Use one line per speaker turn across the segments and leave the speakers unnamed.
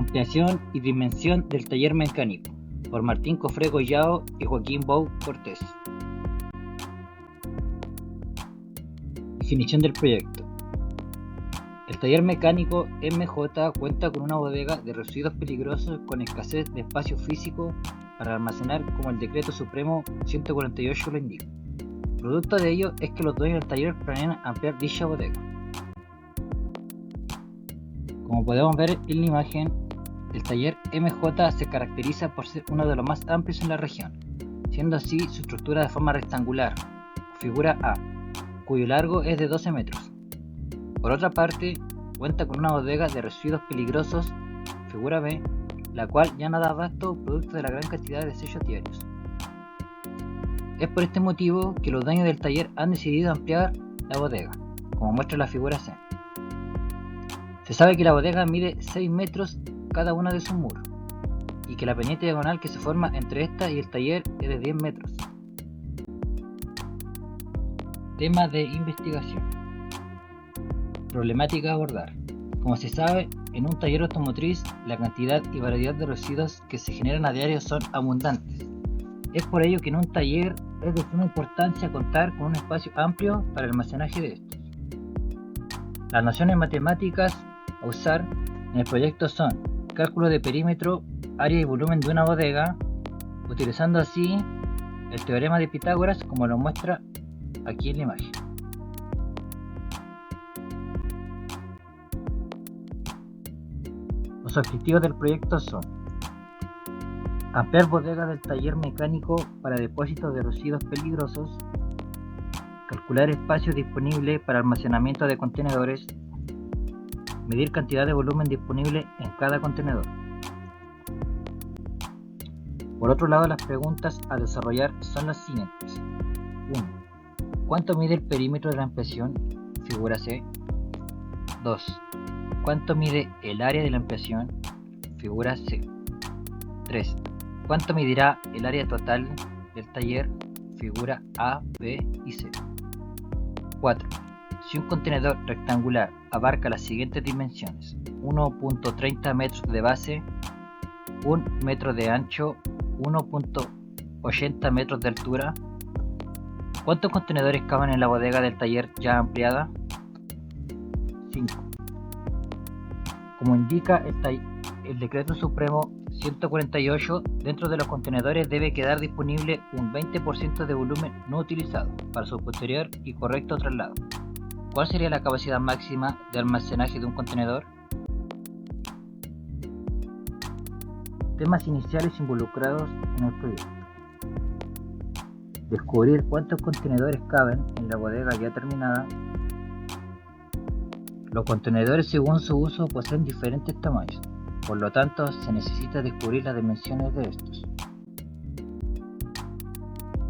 Ampliación y dimensión del taller mecánico, por Martín Cofré Collao y Joaquín Bou Cortés. Definición del proyecto. El taller mecánico MJ cuenta con una bodega de residuos peligrosos con escasez de espacio físico para almacenar, como el Decreto Supremo 148 lo indica. Producto de ello es que los dueños del taller planean ampliar dicha bodega. Como podemos ver en la imagen, el taller MJ se caracteriza por ser uno de los más amplios en la región, siendo así su estructura de forma rectangular, figura A, cuyo largo es de 12 metros. Por otra parte, cuenta con una bodega de residuos peligrosos, figura B, la cual ya no da abasto producto de la gran cantidad de desechos diarios. Es por este motivo que los dueños del taller han decidido ampliar la bodega, como muestra la figura C. Se sabe que la bodega mide 6 metros cada una de sus muros, y que la pendiente diagonal que se forma entre esta y el taller es de 10 metros. Tema de investigación. Problemática a abordar. Como se sabe, en un taller automotriz la cantidad y variedad de residuos que se generan a diario son abundantes. Es por ello que en un taller es de suma importancia contar con un espacio amplio para el almacenaje de estos. Las nociones matemáticas a usar en el proyecto son cálculo de perímetro, área y volumen de una bodega, utilizando así el teorema de Pitágoras como lo muestra aquí en la imagen. Los objetivos del proyecto son ampliar bodega del taller mecánico para depósitos de residuos peligrosos, calcular espacio disponible para almacenamiento de contenedores, medir cantidad de volumen disponible en cada contenedor. Por otro lado, las preguntas a desarrollar son las siguientes. 1. ¿Cuánto mide el perímetro de la ampliación? Figura C. 2. ¿Cuánto mide el área de la ampliación? Figura C. 3. ¿Cuánto medirá el área total del taller? Figura A, B y C. 4. Si un contenedor rectangular abarca las siguientes dimensiones: 1.30 metros de base, 1 metro de ancho, 1.80 metros de altura, ¿cuántos contenedores caben en la bodega del taller ya ampliada? 5. Como indica el Decreto Supremo 148, dentro de los contenedores debe quedar disponible un 20% de volumen no utilizado para su posterior y correcto traslado. ¿Cuál sería la capacidad máxima de almacenaje de un contenedor? Temas iniciales involucrados en el proyecto. Descubrir cuántos contenedores caben en la bodega ya terminada. Los contenedores, según su uso, poseen diferentes tamaños, por lo tanto se necesita descubrir las dimensiones de estos.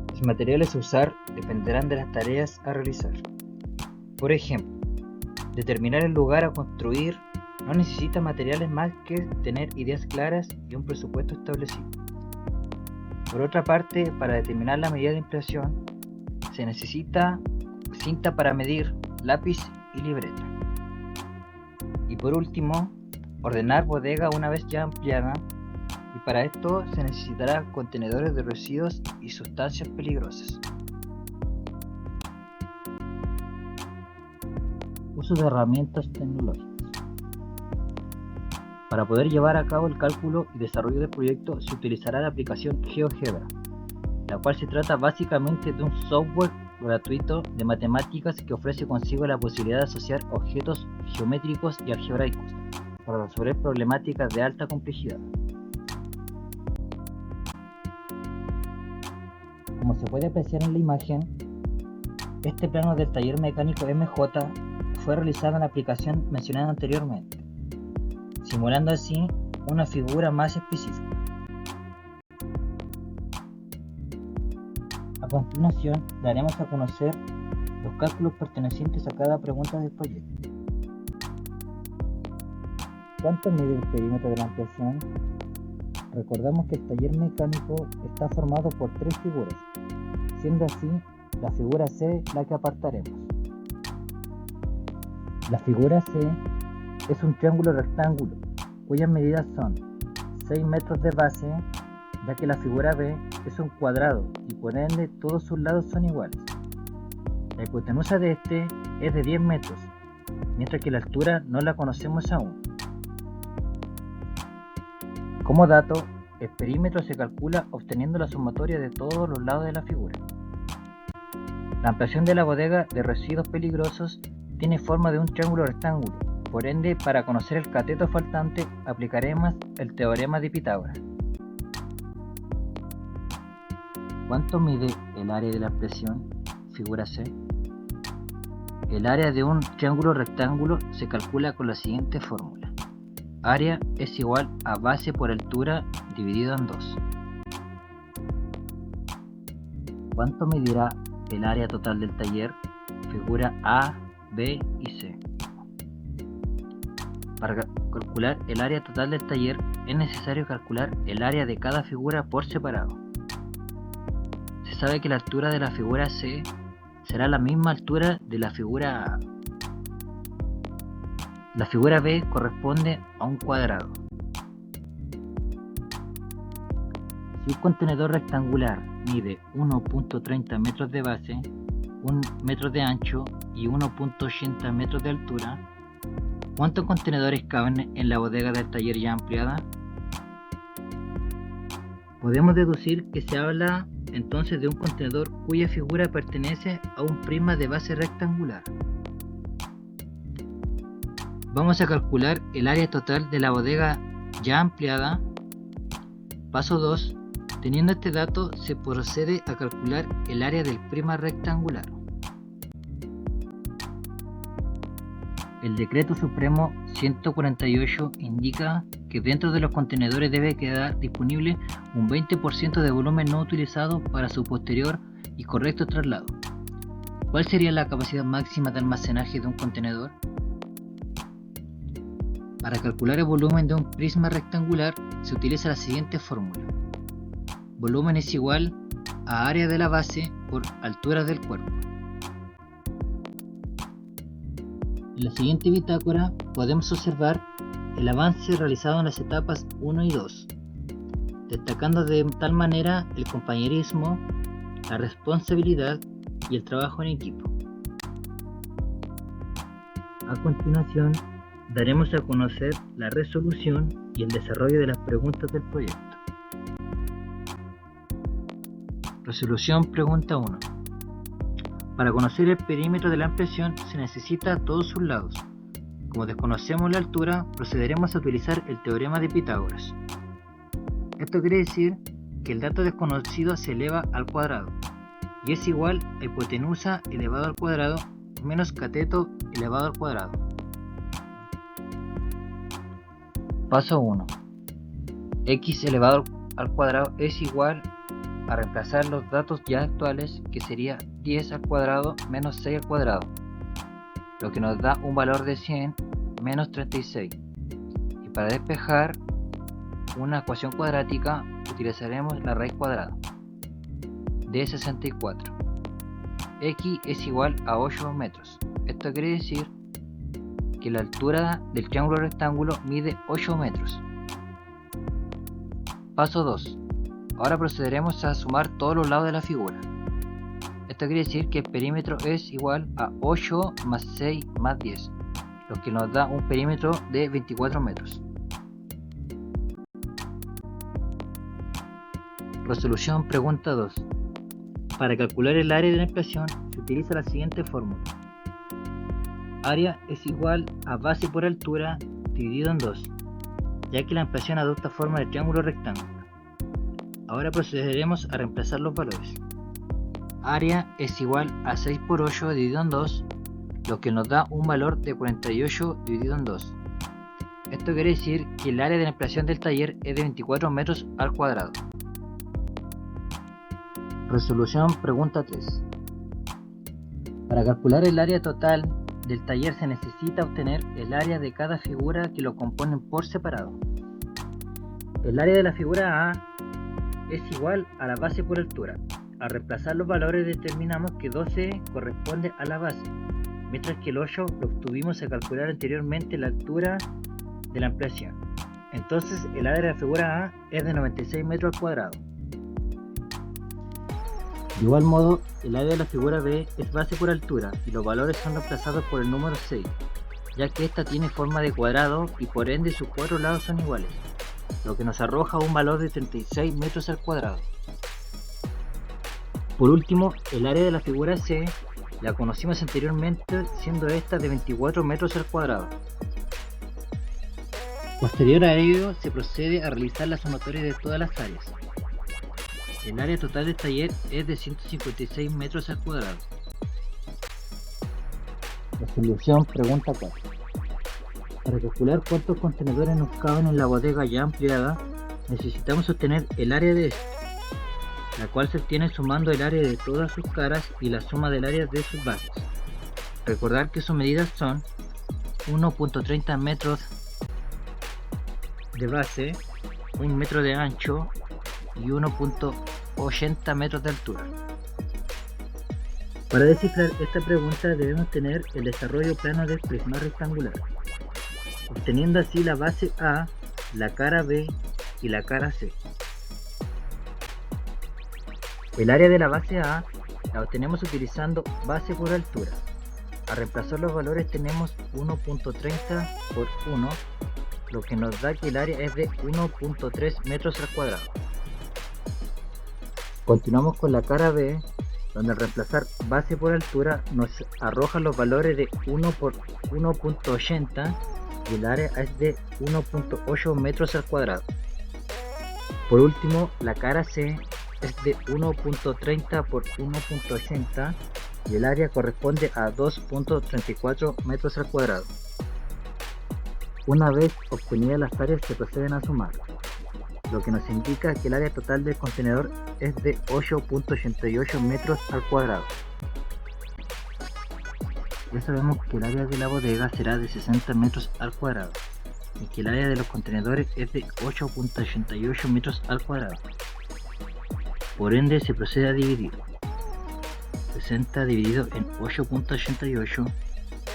Los materiales a usar dependerán de las tareas a realizar. Por ejemplo, determinar el lugar a construir no necesita materiales más que tener ideas claras y un presupuesto establecido. Por otra parte, para determinar la medida de ampliación, se necesita cinta para medir, lápiz y libreta. Y por último, ordenar bodega una vez ya ampliada, y para esto se necesitará contenedores de residuos y sustancias peligrosas. Uso de herramientas tecnológicas. Para poder llevar a cabo el cálculo y desarrollo del proyecto se utilizará la aplicación GeoGebra, la cual se trata básicamente de un software gratuito de matemáticas que ofrece consigo la posibilidad de asociar objetos geométricos y algebraicos para resolver problemáticas de alta complejidad. Como se puede apreciar en la imagen, este plano del taller mecánico MJ fue realizado en la aplicación mencionada anteriormente, simulando así una figura más específica. A continuación, daremos a conocer los cálculos pertenecientes a cada pregunta del proyecto. ¿Cuánto mide el perímetro de la ampliación? Recordamos que el taller mecánico está formado por 3 figuras, siendo así la figura C la que apartaremos. La figura C es un triángulo rectángulo cuyas medidas son 6 metros de base, ya que la figura B es un cuadrado y por ende todos sus lados son iguales. La hipotenusa de este es de 10 metros, mientras que la altura no la conocemos aún. Como dato, el perímetro se calcula obteniendo la sumatoria de todos los lados de la figura. La ampliación de la bodega de residuos peligrosos tiene forma de un triángulo rectángulo, por ende, para conocer el cateto faltante aplicaremos el teorema de Pitágoras. ¿Cuánto mide el área de la ampliación? Figura C. El área de un triángulo rectángulo se calcula con la siguiente fórmula. Área es igual a base por altura dividido en 2. ¿Cuánto medirá el área total del taller? Figura A, B y C. Para calcular el área total del taller es necesario calcular el área de cada figura por separado. Se sabe que la altura de la figura C será la misma altura de la figura A. La figura B corresponde a un cuadrado. Si un contenedor rectangular mide 1.30 metros de base, 1 metro de ancho y 1.80 metros de altura, ¿cuántos contenedores caben en la bodega del taller ya ampliada? Podemos deducir que se habla entonces de un contenedor cuya figura pertenece a un prisma de base rectangular. Vamos a calcular el área total de la bodega ya ampliada. Paso 2. Teniendo este dato, se procede a calcular el área del prisma rectangular. El Decreto Supremo 148 indica que dentro de los contenedores debe quedar disponible un 20% de volumen no utilizado para su posterior y correcto traslado. ¿Cuál sería la capacidad máxima de almacenaje de un contenedor? Para calcular el volumen de un prisma rectangular se utiliza la siguiente fórmula. Volumen es igual a área de la base por altura del cuerpo. En la siguiente bitácora podemos observar el avance realizado en las etapas 1 y 2, destacando de tal manera el compañerismo, la responsabilidad y el trabajo en equipo. A continuación, daremos a conocer la resolución y el desarrollo de las preguntas del proyecto. Resolución pregunta 1. Para conocer el perímetro de la ampliación se necesita todos sus lados. Como desconocemos la altura, procederemos a utilizar el teorema de Pitágoras. Esto quiere decir que el dato desconocido se eleva al cuadrado y es igual a hipotenusa elevado al cuadrado menos cateto elevado al cuadrado. Paso 1. X elevado al cuadrado es igual a reemplazar los datos ya actuales, que sería 10 al cuadrado menos 6 al cuadrado, lo que nos da un valor de 100 menos 36. Y para despejar una ecuación cuadrática utilizaremos la raíz cuadrada de 64. X es igual a 8 metros. Esto quiere decir que la altura del triángulo rectángulo mide 8 metros. Paso 2. Ahora procederemos a sumar todos los lados de la figura. Esto quiere decir que el perímetro es igual a 8 más 6 más 10, lo que nos da un perímetro de 24 metros. Resolución pregunta 2. Para calcular el área de la ampliación se utiliza la siguiente fórmula. Área es igual a base por altura dividido en 2, ya que la ampliación adopta forma de triángulo rectángulo. Ahora procederemos a reemplazar los valores. Área es igual a 6 por 8 dividido en 2, lo que nos da un valor de 48 dividido en 2. Esto quiere decir que el área de la ampliación del taller es de 24 metros al cuadrado. Resolución pregunta 3. Para calcular el área total del taller se necesita obtener el área de cada figura que lo componen por separado. El área de la figura A es igual a la base por altura. Al reemplazar los valores determinamos que 12 corresponde a la base, mientras que el 8 lo obtuvimos al calcular anteriormente la altura de la ampliación. Entonces el área de la figura A es de 96 metros al cuadrado. De igual modo, el área de la figura B es base por altura y los valores son reemplazados por el número 6, ya que esta tiene forma de cuadrado y por ende sus cuatro lados son iguales, lo que nos arroja un valor de 36 metros al cuadrado. Por último, el área de la figura C la conocimos anteriormente, siendo esta de 24 metros al cuadrado. Posterior a ello, se procede a realizar la sumatoria de todas las áreas. El área total del taller es de 156 metros al cuadrado. La solución pregunta 4. Para calcular cuántos contenedores nos caben en la bodega ya ampliada, necesitamos obtener el área de este, la cual se obtiene sumando el área de todas sus caras y la suma del área de sus bases. Recordar que sus medidas son 1.30 metros de base, 1 metro de ancho y 1.80 metros de altura. Para descifrar esta pregunta debemos tener el desarrollo plano del prisma rectangular, obteniendo así la base A, la cara B y la cara C. El área de la base A la obtenemos utilizando base por altura. Al reemplazar los valores tenemos 1.30 por 1, lo que nos da que el área es de 1.3 metros al cuadrado. Continuamos con la cara B, donde al reemplazar base por altura nos arroja los valores de 1 por 1.80 y el área es de 1.8 metros al cuadrado. Por último, la cara C es de 1.30 por 1.80 y el área corresponde a 2.34 metros al cuadrado. Una vez obtenidas las áreas se proceden a sumar, lo que nos indica que el área total del contenedor es de 8.88 metros al cuadrado. Ya sabemos que el área de la bodega será de 60 metros al cuadrado y que el área de los contenedores es de 8.88 metros al cuadrado. Por ende se procede a dividir 60 dividido en 8.88,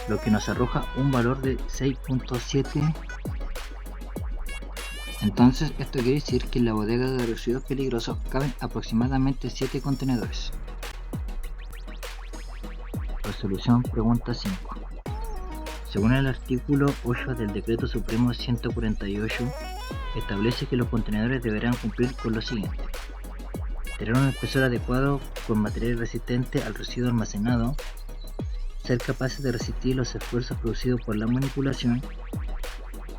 lo que nos arroja un valor de 6.7. Entonces esto quiere decir que en la bodega de residuos peligrosos caben aproximadamente 7 contenedores. Resolución pregunta 5. Según el artículo 8 del Decreto Supremo 148, establece que los contenedores deberán cumplir con lo siguiente: tener un espesor adecuado con material resistente al residuo almacenado, ser capaces de resistir los esfuerzos producidos por la manipulación,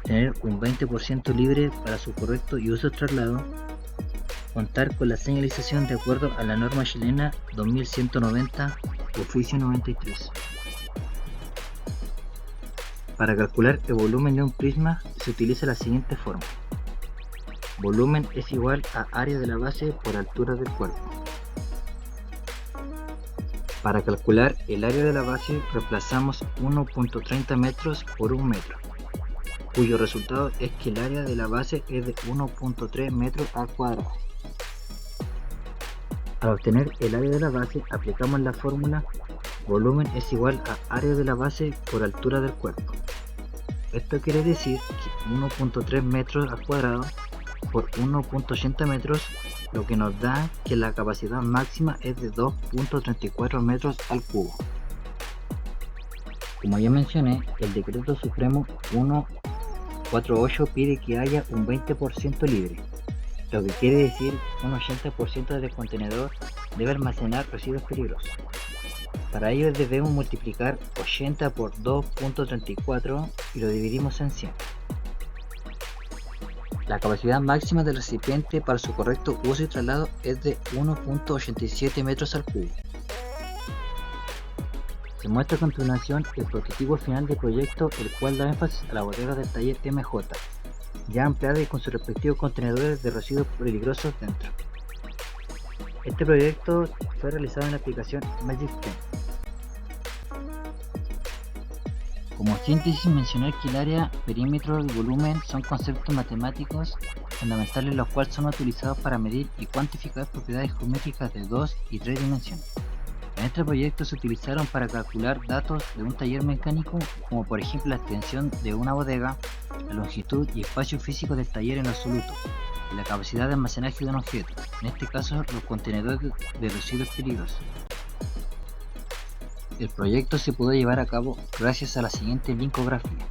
tener un 20% libre para su correcto y uso traslado, contar con la señalización de acuerdo a la norma chilena 2190, oficio 93. Para calcular el volumen de un prisma se utiliza la siguiente fórmula: volumen es igual a área de la base por altura del cuerpo. Para calcular el área de la base reemplazamos 1.30 metros por 1 metro, cuyo resultado es que el área de la base es de 1.3 metros al cuadrado. Para obtener el área de la base aplicamos la fórmula volumen es igual a área de la base por altura del cuerpo. Esto quiere decir que 1.3 metros al cuadrado por 1.80 metros, lo que nos da que la capacidad máxima es de 2.34 metros al cubo. Como ya mencioné, el Decreto Supremo 148 pide que haya un 20% libre, lo que quiere decir que un 80% del contenedor debe almacenar residuos peligrosos. Para ello debemos multiplicar 80 por 2.34 y lo dividimos en 100. La capacidad máxima del recipiente para su correcto uso y traslado es de 1.87 metros al cubo. Se muestra a continuación el prototipo final del proyecto, el cual da énfasis a la bodega del taller MJ, ya ampliada y con sus respectivos contenedores de residuos peligrosos dentro. Este proyecto fue realizado en la aplicación Magic Pen. Como síntesis, mencionar que el área, perímetro y volumen son conceptos matemáticos fundamentales los cuales son utilizados para medir y cuantificar propiedades geométricas de 2 y 3 dimensiones. En este proyecto se utilizaron para calcular datos de un taller mecánico, como por ejemplo la extensión de una bodega, la la longitud y espacio físico del taller en absoluto, y la capacidad de almacenaje de un objeto, en este caso los contenedores de residuos peligrosos. El proyecto se pudo llevar a cabo gracias a la siguiente lincografía.